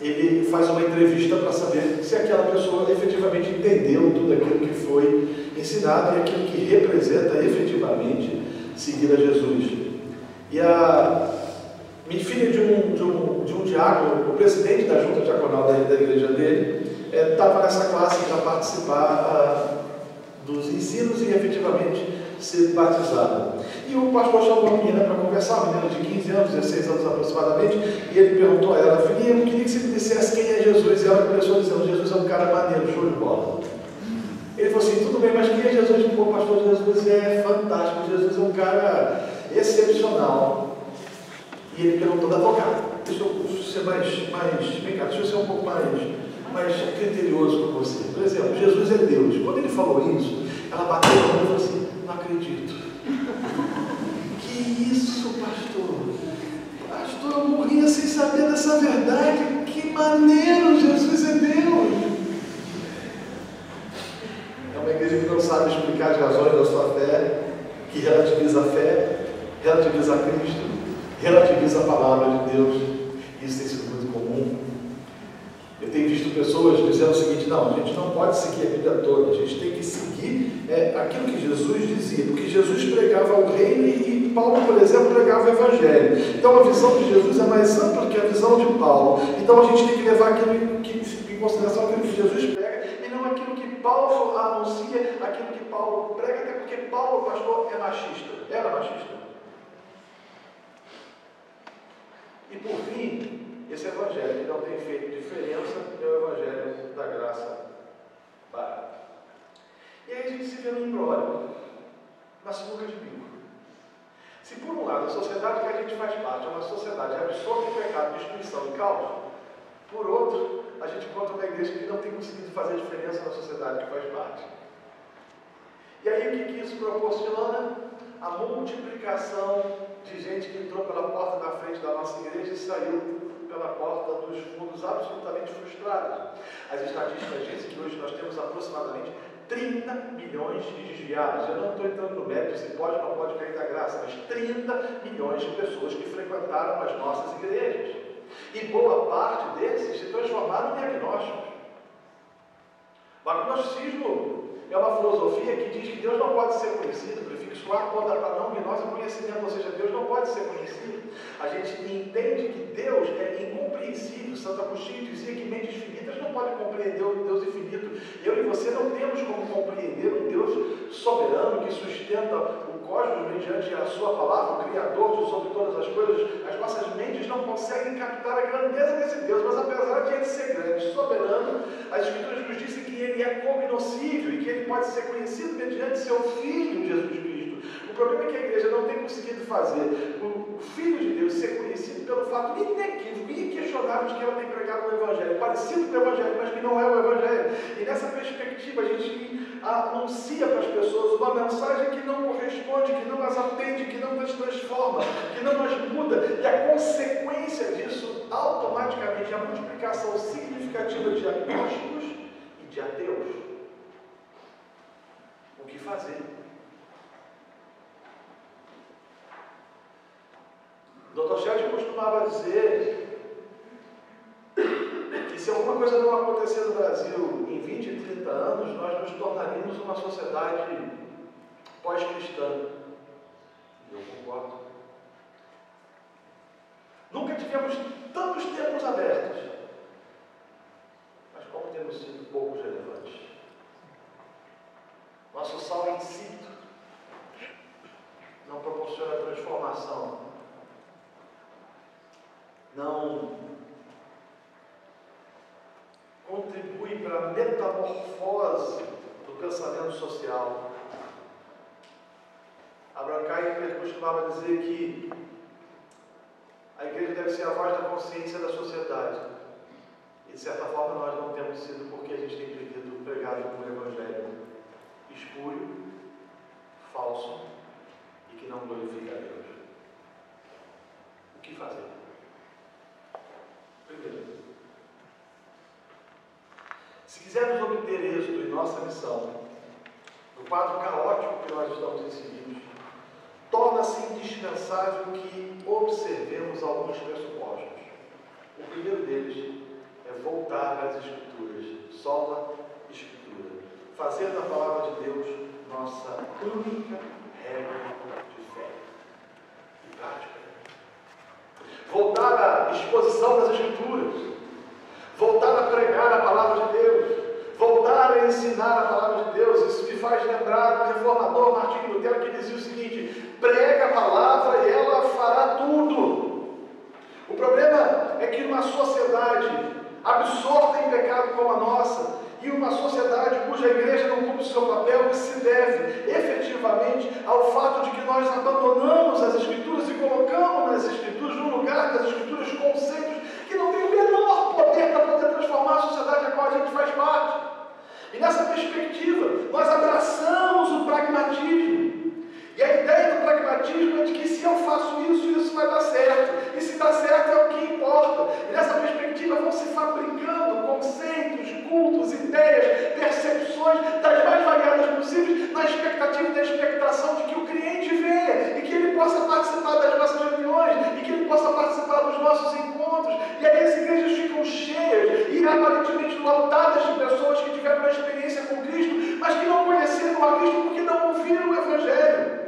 [SPEAKER 2] ele faz uma entrevista para saber se aquela pessoa efetivamente entendeu tudo aquilo que foi ensinado e aquilo que representa efetivamente seguir a Jesus. E a minha filha de um diácono, o presidente da junta diaconal da igreja dele, estava nessa classe para participar dos ensinos e efetivamente ser batizada. E o pastor chamou a menina para conversar, uma menina de 15 anos, 16 anos aproximadamente, e ele perguntou a ela: filhinha, eu queria que você me dissesse quem é Jesus. E ela começou dizendo: Jesus é um cara maneiro, show de bola. Ele falou assim: tudo bem, mas quem é Jesus? Pô, pastor, Jesus é fantástico, Jesus é um cara excepcional. E ele perguntou: advogado, deixa eu ser vem cá, deixa eu ser um pouco mais criterioso com você. Por exemplo, Jesus é Deus. Quando ele falou isso, ela bateu na mão e falou assim: não acredito. Que isso, pastor? Pastor, eu morria sem saber dessa verdade. Que maneiro, Jesus é Deus. É uma igreja que não sabe explicar as razões da sua fé, que relativiza a fé, relativiza a Cristo, relativiza a palavra de Deus. Isso tem sido muito comum. Eu tenho visto pessoas dizendo o seguinte: não, a gente não pode seguir a Bíblia toda, a gente tem que seguir aquilo que Jesus dizia, porque Jesus pregava o reino e Paulo, por exemplo, pregava o Evangelho. Então a visão de Jesus é mais ampla que a visão de Paulo. Então a gente tem que levar em consideração aquilo que Jesus prega e não aquilo que Paulo anuncia, aquilo que Paulo prega, até porque Paulo, pastor, era machista. E por fim, esse evangelho que não tem feito diferença é o evangelho da graça barata. E aí a gente se vê no imbróglio, na sinuca de bico. Se por um lado a sociedade que a gente faz parte é uma sociedade absorta em pecado, destruição e caos, por outro, a gente encontra uma igreja que não tem conseguido fazer diferença na sociedade que faz parte. E aí o que isso proporciona? A multiplicação de gente que entrou pela porta da frente da nossa igreja e saiu pela porta dos fundos absolutamente frustrados. As estatísticas dizem que hoje nós temos aproximadamente 30 milhões de desviados. Eu não estou entrando no mérito se pode ou não pode cair da graça, mas 30 milhões de pessoas que frequentaram as nossas igrejas. E boa parte desses se transformaram em agnósticos. O agnosticismo é uma filosofia que diz que Deus não pode ser conhecido, o prefixo a conta para não gnose conhecimento, ou seja, Deus não pode ser conhecido. A gente entende que Deus é incompreensível. Santo Agostinho dizia que mentes finitas não podem compreender o Deus infinito. Eu e você não temos como compreender um Deus soberano que sustenta o cosmos mediante a sua palavra, o Criador de sobre todas as coisas. As nossas mentes não conseguem captar a grandeza desse Deus, mas apesar de ele ser grande, soberano, as Escrituras nos dizem que ele é cognoscível e que ele pode ser conhecido mediante seu Filho, Jesus Cristo. O problema é que a igreja não tem conseguido fazer o Filho de Deus ser conhecido pelo fato inequívoco e inquestionável de que ela tem pregado o Evangelho, parecido com o Evangelho, mas que não é o Evangelho. E nessa perspectiva a gente anuncia para as pessoas uma mensagem que não corresponde, que não as atende, que não as transforma, que não as muda. E a consequência disso, automaticamente, é a multiplicação significativa de agnósticos e de ateus. O que fazer? Dr. Shedd costumava dizer que se alguma coisa não acontecer no Brasil em 20 e 30 anos, nós nos tornaríamos uma sociedade pós-cristã. E eu concordo. Nunca tivemos tantos templos abertos, mas como temos sido poucos relevantes. Nosso sal insípido não proporciona transformação, não contribui para a metamorfose do pensamento social. Abraham Kuyper costumava dizer que a igreja deve ser a voz da consciência da sociedade. E de certa forma nós não temos sido, porque a gente tem pregado um evangelho espúrio, falso e que não glorifica a Deus. O que fazer? Primeiro, se quisermos obter êxito em nossa missão, no quadro caótico que nós estamos inseridos, torna-se indispensável que observemos alguns pressupostos. O primeiro deles é voltar às Escrituras, sola Escritura. Fazer da palavra de Deus nossa única regra de fé e prática. Voltar à exposição das Escrituras, voltar a pregar a palavra de Deus, voltar a ensinar a palavra de Deus. Isso me faz lembrar do reformador Martinho Lutero, que dizia o seguinte: prega a palavra e ela fará tudo. O problema é que numa sociedade absorta em pecado como a nossa, e uma sociedade cuja igreja não cumpre o seu papel, que se deve efetivamente ao fato de que nós abandonamos as Escrituras e colocamos nas Escrituras, no lugar das Escrituras, conceitos que não têm o menor poder para poder transformar a sociedade a qual a gente faz parte. E nessa perspectiva, nós abraçamos o pragmatismo. E a ideia do pragmatismo é de que se eu faço isso, isso vai dar certo. E se dá certo é o que importa. E nessa perspectiva vão se fabricando conceitos, cultos, ideias, percepções das mais variadas possíveis, na expectativa e na expectação de que o cliente venha e que ele possa participar das nossas reuniões e que ele possa participar dos nossos encontros. E aí as igrejas ficam cheias e aparentemente lotadas de pessoas que tiveram uma experiência com Cristo, mas que não conheceram a Cristo porque não ouviram o Evangelho.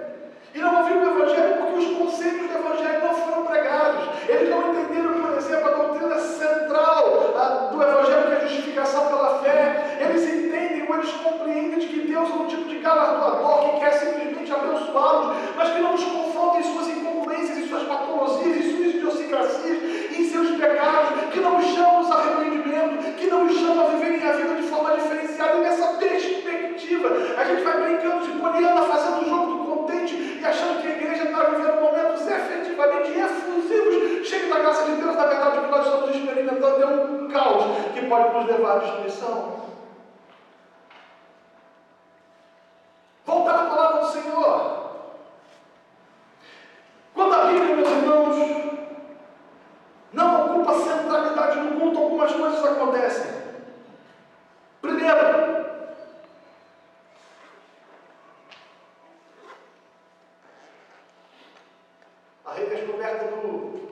[SPEAKER 2] E não ouviram o Evangelho porque os conceitos do Evangelho não foram pregados. Eles não entenderam, por exemplo, a doutrina central do Evangelho, que é a justificação pela fé. Eles entendem ou eles compreendem de que Deus é um tipo de galardoador que quer simplesmente abençoá-los, mas que não os confronta em suas incongruências, em suas patologias, em suas idiosincrasias, em seus pecados, que não os chama ao arrependimento, que não os chama a viverem a vida de forma diferenciada. E nessa perspectiva, a gente vai brincando de Poliana, fazendo o jogo do contente e achando que a igreja está vivendo momentos efetivamente efusivos, cheios da graça de Deus. Na verdade, o que nós estamos experimentando é um caos que pode nos levar à destruição. Voltar à palavra do Senhor. Quando a Bíblia, meus irmãos, não ocupa centralidade no culto, algumas coisas acontecem. Primeiro, a redescoberta do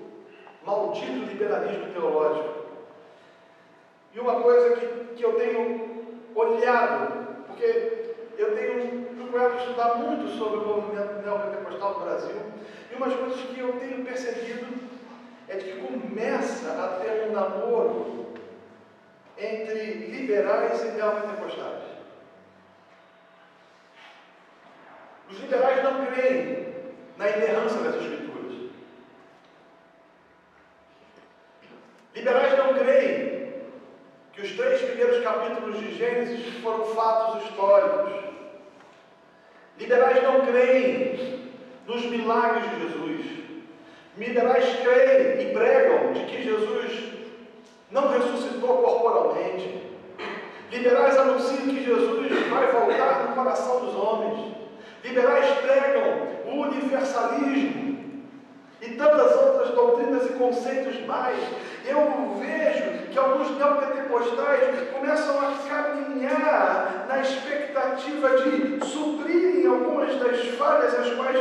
[SPEAKER 2] maldito liberalismo teológico. E uma coisa que eu tenho olhado, porque eu tenho procurado estudar muito sobre o movimento neopentecostal no Brasil, e umas coisas que eu tenho percebido é de que começa a ter um namoro entre liberais e neopentecostais. Os liberais não creem na inerrância das Escrituras. Liberais não creem que os 3 primeiros capítulos de Gênesis foram fatos históricos. Liberais não creem nos milagres de Jesus. Liberais creem e pregam de que Jesus não ressuscitou corporalmente. Liberais anunciam que Jesus vai voltar no coração dos homens. Liberais pregam o universalismo e tantas outras doutrinas e conceitos mais. Eu vejo que alguns neopentecostais começam a caminhar na expectativa de suprirem algumas das falhas as quais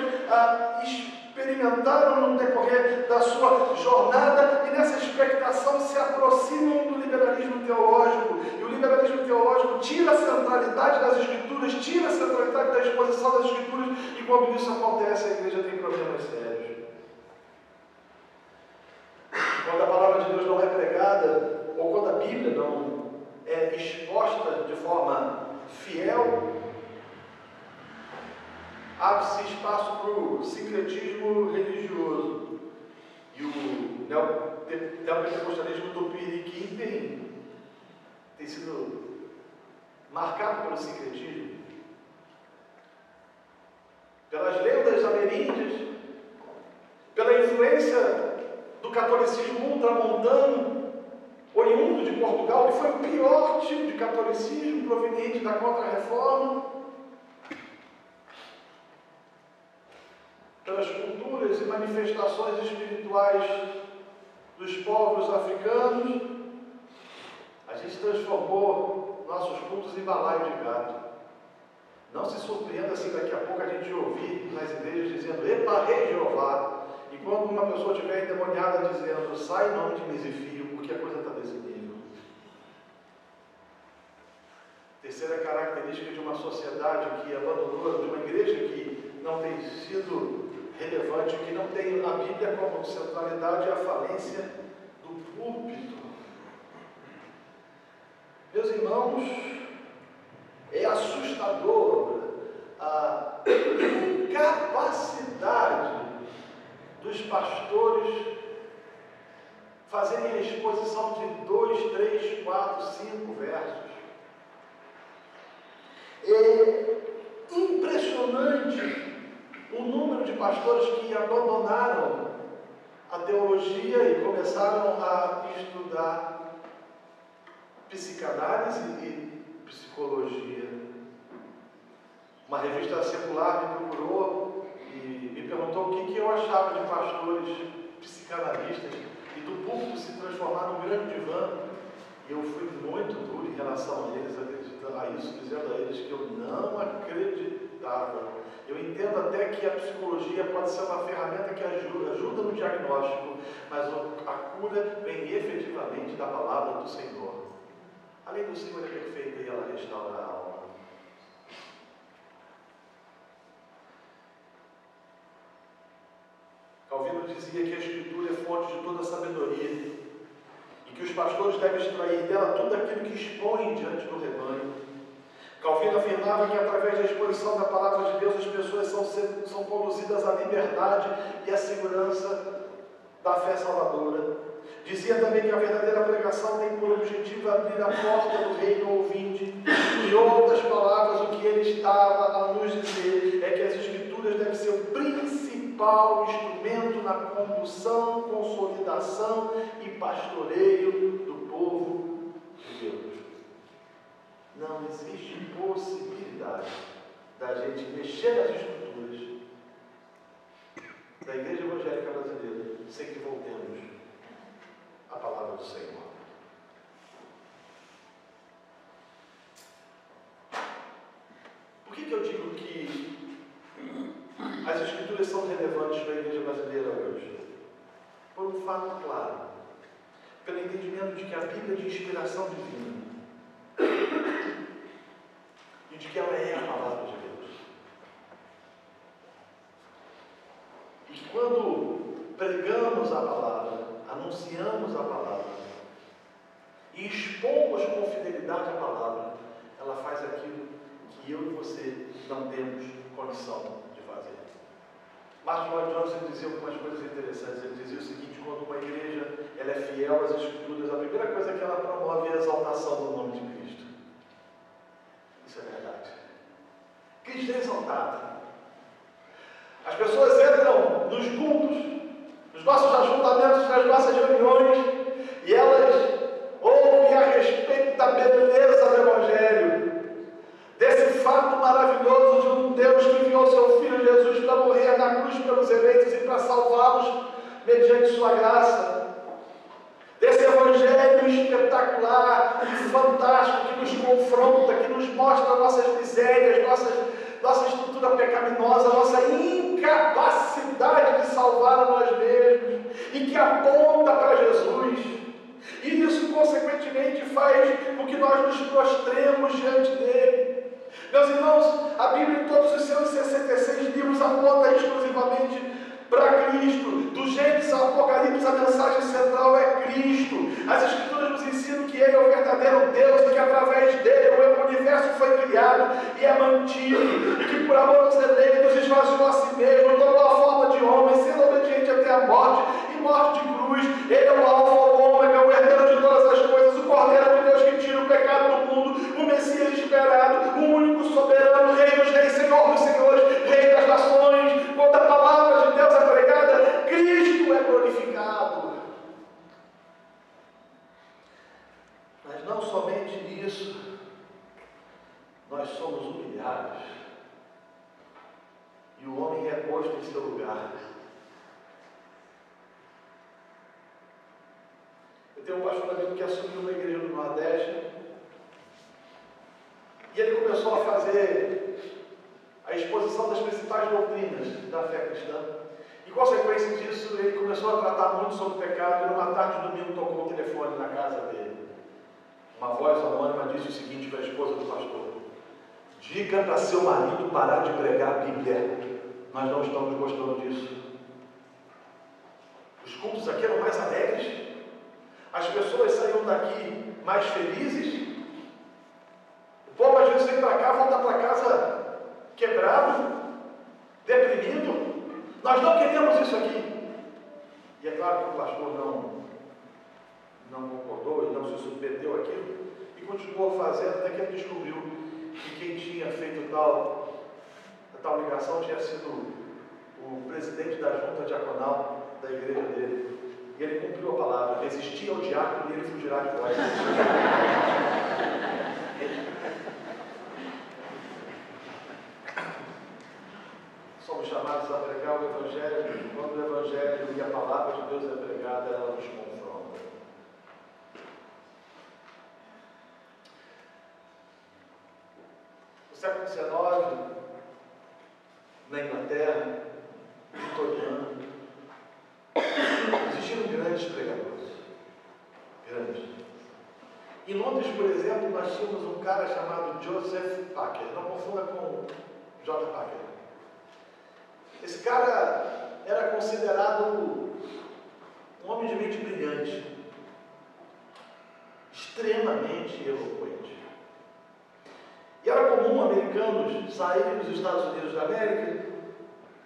[SPEAKER 2] experimentaram no decorrer da sua jornada, e nessa expectação se aproximam do liberalismo teológico. E o liberalismo teológico tira a centralidade das Escrituras, tira a centralidade da exposição das Escrituras, e quando isso acontece, a igreja tem problemas sérios. Quando a palavra de Deus não é pregada, ou quando a Bíblia não é exposta de forma fiel, abre-se espaço para o sincretismo religioso. E o neopentecostalismo tupiniquim tem sido marcado pelo sincretismo, pelas lendas ameríndias, pela influência do catolicismo ultramontano, oriundo de Portugal, que foi o pior tipo de catolicismo proveniente da Contra-Reforma, pelas culturas e manifestações espirituais dos povos africanos. A gente transformou nossos cultos em balaio de gato. Não se surpreenda se daqui a pouco a gente ouvir nas igrejas dizendo: "Epa, rei Jeová", e quando uma pessoa estiver endemoniada dizendo: "Sai em nome de Misifio", porque a coisa está desse nível. Terceira característica de uma sociedade que abandonou, de uma igreja que não tem sido relevante, que não tem a Bíblia como centralidade, é a falência do púlpito. Meus irmãos, é assustador a incapacidade dos pastores fazerem a exposição de 2, 3, 4, 5 versos. É impressionante o número de pastores que abandonaram a teologia e começaram a estudar psicanálise e psicologia. Uma revista secular me procurou e me perguntou o que eu achava de pastores psicanalistas e do púlpito se transformar num grande divã. E eu fui muito duro em relação a eles, acreditando a isso, dizendo a eles que eu não acreditava. Eu entendo até que a psicologia pode ser uma ferramenta que ajuda no diagnóstico, mas a cura vem efetivamente da palavra do Senhor. A lei do Senhor é perfeita e ela restaura a alma. Calvino dizia que a Escritura é fonte de toda sabedoria e que os pastores devem extrair dela tudo aquilo que expõem diante do rebanho. Calvino afirmava que através da exposição da palavra de Deus as pessoas são conduzidas à liberdade e à segurança da fé salvadora. Dizia também que a verdadeira pregação tem por objetivo abrir a porta do reino ao ouvinte. Em outras palavras, o que ele estava a nos dizer é que as Escrituras devem ser o principal instrumento na condução, consolidação e pastoreio do povo de Deus. Não existe possibilidade da gente mexer nas Escrituras da Igreja Evangélica Brasileira sem que voltemos à palavra do Senhor. Por que eu digo que as Escrituras são relevantes para a Igreja Brasileira hoje? Por um fato claro, pelo entendimento de que a Bíblia é de inspiração divina e de que ela é a palavra de Deus. E que quando pregamos a palavra, anunciamos a palavra e expomos com fidelidade a palavra, ela faz aquilo que eu e você não temos condição de fazer. Martin Lloyd Jones dizia algumas coisas interessantes. Ele dizia o seguinte: quando uma igreja ela é fiel às Escrituras, a primeira coisa que ela promove é a exaltação do nome de Cristo. Isso é verdade. Cristo é exaltado. As pessoas entram nos cultos, nos nossos ajuntamentos, nas nossas reuniões, e elas ouvem a respeito da beleza do Evangelho, desse fato maravilhoso de um Deus que enviou seu Filho Jesus para morrer na cruz pelos eleitos e para salvá-los mediante sua graça. Desse Evangelho espetacular e fantástico que nos confronta, que nos mostra nossas misérias, nossa estrutura pecaminosa, nossa incapacidade de salvar a nós mesmos, e que aponta para Jesus. E isso, consequentemente, faz com que nós nos prostremos diante dele. Meus irmãos, a Bíblia, em todos os seus 66 livros, aponta exclusivamente para Cristo. Do Gênesis ao Apocalipse, a mensagem central é Cristo. As Escrituras nos ensinam que Ele é o verdadeiro Deus e que através dele o universo foi criado e é mantido, e que por amor aos eleitos esvaziou a si mesmo, tomou a forma de homem, sendo obediente até a morte e morte de cruz. Ele é o Alfa, o Ômega, o herdeiro de todas as coisas, o Cordeiro de Deus que tira o pecado do mundo, o Messias esperado, o único soberano, Rei dos reis, Senhor dos senhores, Rei das nações. Quando a palavra de Deus é pregada, Cristo é glorificado. Mas não somente isso, nós somos humilhados e o homem é posto em seu lugar. Eu tenho um pastor amigo que assumiu uma igreja no Nordeste e ele começou a fazer a exposição das principais doutrinas da fé cristã. Em consequência disso, ele começou a tratar muito sobre o pecado, e numa tarde de domingo tocou o telefone na casa dele. Uma voz anônima disse o seguinte para a esposa do pastor: diga para seu marido parar de pregar a Bíblia, nós não estamos gostando disso. Os cultos aqui eram mais alegres, as pessoas saíam daqui mais felizes, o povo às vezes vem para cá, volta para casa quebrado, deprimido. Nós não queremos isso aqui. E é claro que o pastor não concordou e não se submeteu àquilo, e continuou fazendo, até que ele descobriu que quem tinha feito tal ligação tinha sido o presidente da junta diaconal da igreja dele. E ele cumpriu a palavra: resistir ao diácono e ele fugirá de vós. Somos chamados a pregar o Evangelho. Quando o Evangelho e a palavra de Deus é pregada, ela nos confronta. No século XIX, na Inglaterra, vitoriano, existiram grandes pregadores. Grandes. Em Londres, por exemplo, nós tínhamos um cara chamado Joseph Packer. Não confunda com J. Packer. Esse cara era considerado um homem de mente brilhante, extremamente eloquente. E era comum americanos saírem dos Estados Unidos da América,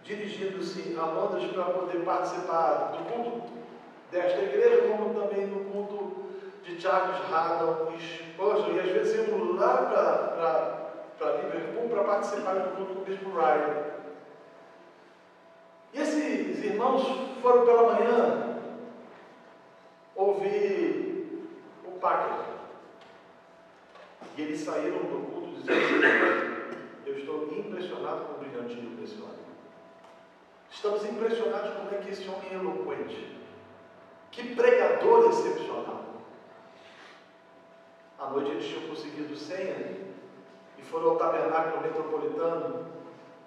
[SPEAKER 2] dirigindo-se a Londres para poder participar do culto desta igreja, como também no culto de Charles Haddon e Spurgeon, e às vezes iam lá para Liverpool para participar do culto do Bispo Riley. E esses irmãos foram pela manhã ouvir o Packer. E eles saíram do culto dizendo assim: eu estou impressionado com o brilhantismo desse homem. Estamos impressionados como é que esse homem é eloquente. Que pregador excepcional. À noite eles tinham conseguido senha e foram ao tabernáculo metropolitano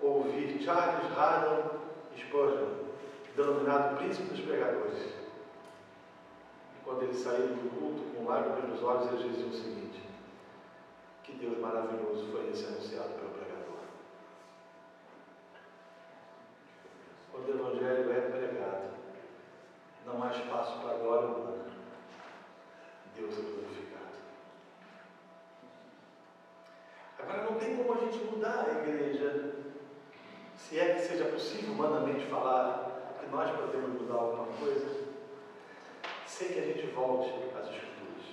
[SPEAKER 2] ouvir Charles Haddon Spurgeon, denominado príncipe dos pregadores. E quando eles saíram do culto com lágrimas nos olhos, eles diziam o seguinte: que Deus maravilhoso foi esse anunciado pelo pregador. Quando o Evangelho é pregado, não há espaço para a glória humana. Deus é glorificado. Agora, não tem como a gente mudar a igreja, se é que seja possível humanamente falar que nós podemos mudar alguma coisa, sem que a gente volte às Escrituras.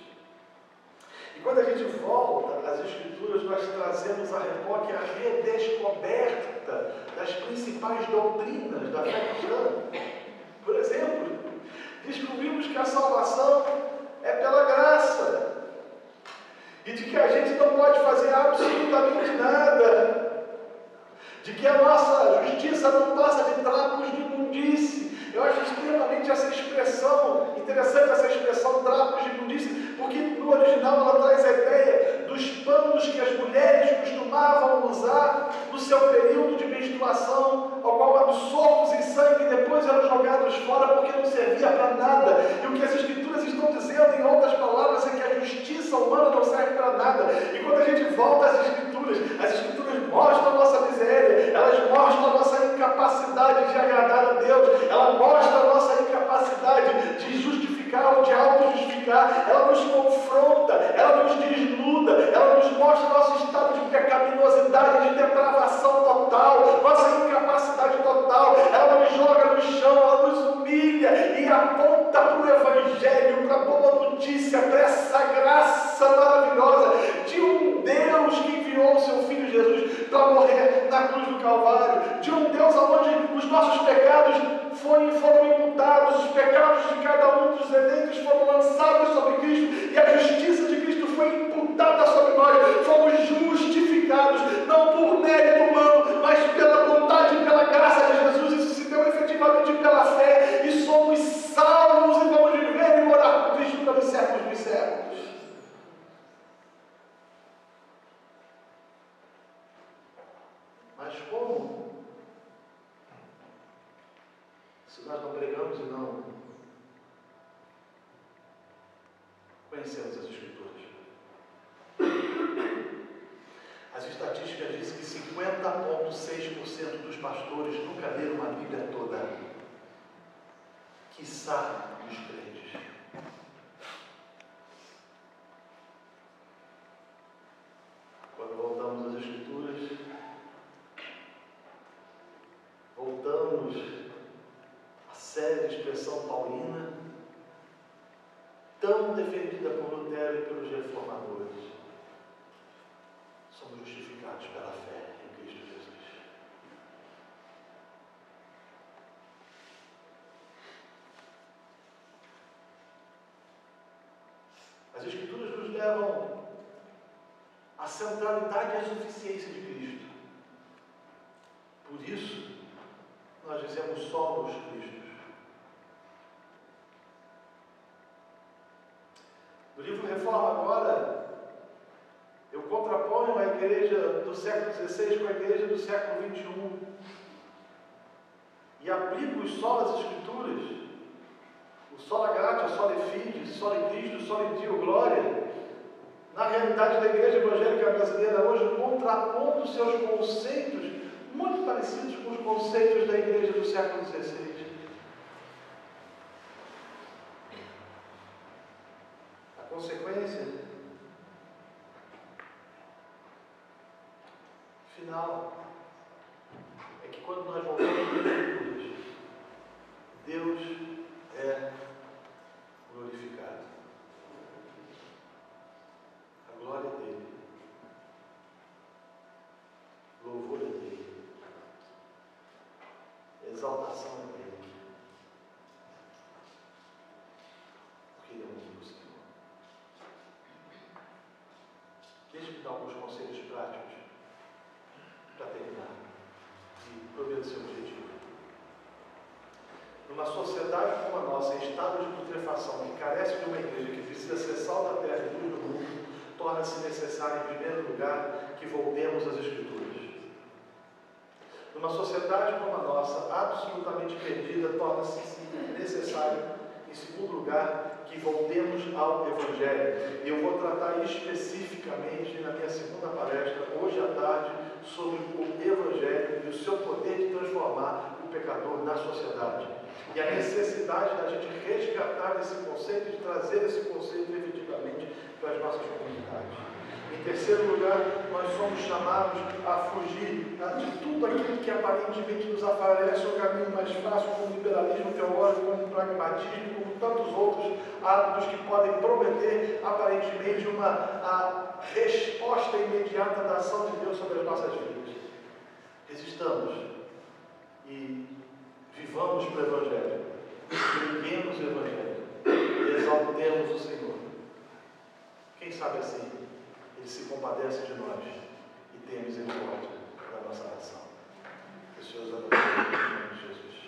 [SPEAKER 2] E quando a gente volta às Escrituras, nós trazemos a reboque a redescoberta das principais doutrinas da fé cristã. Por exemplo, descobrimos que a salvação é pela graça e de que a gente não pode fazer absolutamente nada, de que a nossa justiça não passa de trapos de imundície. Eu acho extremamente essa expressão, interessante essa expressão trapos de imundície, porque no original ela traz a ideia dos panos que as mulheres costumavam usar no seu período de menstruação, ao qual absortos em sangue e depois eram jogados fora porque não servia para nada. E o que as Escrituras estão dizendo, em outras palavras, é que a justiça humana não serve para nada. E quando a gente volta às Escrituras mostram a nossa miséria, elas mostram a nossa incapacidade de agradar a Deus, ela mostra a nossa incapacidade de justificar ou de auto-justificar, ela nos confronta, ela nos desnuda, ela nos mostra nosso estado de pecaminosidade, de depravação total, nossa incapacidade total, ela nos joga no chão, ela nos humilha e aponta para o Evangelho, para a boa notícia, para essa graça maravilhosa de um Deus que enviou o seu Filho Jesus para morrer na cruz do Calvário, de um Deus onde os nossos pecados foram imputados, os pecados de cada um dos eleitos foram lançados sobre Cristo e a justiça de Cristo foi imputada sobre nós. Fomos justificados, não por mérito humano, mas pela vontade e pela graça de Jesus. Isso se deu efetivamente pela fé e somos salvos e vamos viver e morar com Cristo pelos séculos dos séculos. Mas como? Se nós não pregamos e não conhecemos as Escrituras. As estatísticas dizem que 50,6% dos pastores nunca leram uma Bíblia toda, quiçá os crentes. Quando voltamos às Escrituras, voltamos à séria expressão paulina, tão defendida por Lutero e pelos reformadores. Somos justificados pela fé em Cristo Jesus. As Escrituras nos levam à centralidade e à suficiência de Cristo. Por isso, nós dizemos somos Cristos. No livro Reforma Agora, eu contraponho a igreja do século XVI com a igreja do século XXI e aplico os solas Escrituras, o sola gratia, sola fide, sola Cristo, sola Dio glória, na realidade da igreja evangélica brasileira hoje, contrapondo seus conceitos muito parecidos com os conceitos da igreja do século XVI. A consequência final é que quando nós voltamos às Escrituras, Deus é glorificado. A glória dele, louvor é dele, exaltação é dele, porque ele é o único Senhor. Deixa-me dar alguns conselhos práticos para terminar e prover o seu objetivo. Numa sociedade como a nossa, em estado de putrefação, que carece de uma igreja que precisa ser sal da terra e luz do mundo, torna-se necessário, em primeiro lugar, que voltemos às Escrituras. Numa sociedade como a nossa, absolutamente perdida, torna-se necessário, em segundo lugar, que voltemos ao Evangelho. E eu vou tratar especificamente na minha segunda palestra, hoje à tarde, sobre o Evangelho e o seu poder de transformar o pecador na sociedade. E a necessidade da gente resgatar esse conceito, de trazer esse conceito efetivamente para as nossas comunidades. Em terceiro lugar, nós somos chamados a fugir de tudo aquilo que aparentemente nos aparece o caminho mais fácil, como o liberalismo teológico, como o pragmatismo, como tantos outros hábitos que podem prometer aparentemente uma a resposta imediata da ação de Deus sobre as nossas vidas. Resistamos e vivamos para o Evangelho, preguemos o Evangelho e exaltemos o Senhor. Quem sabe assim, Ele se compadece de nós e tem misericórdia da nossa nação. Que o Senhor nos abençoe em nome de Jesus.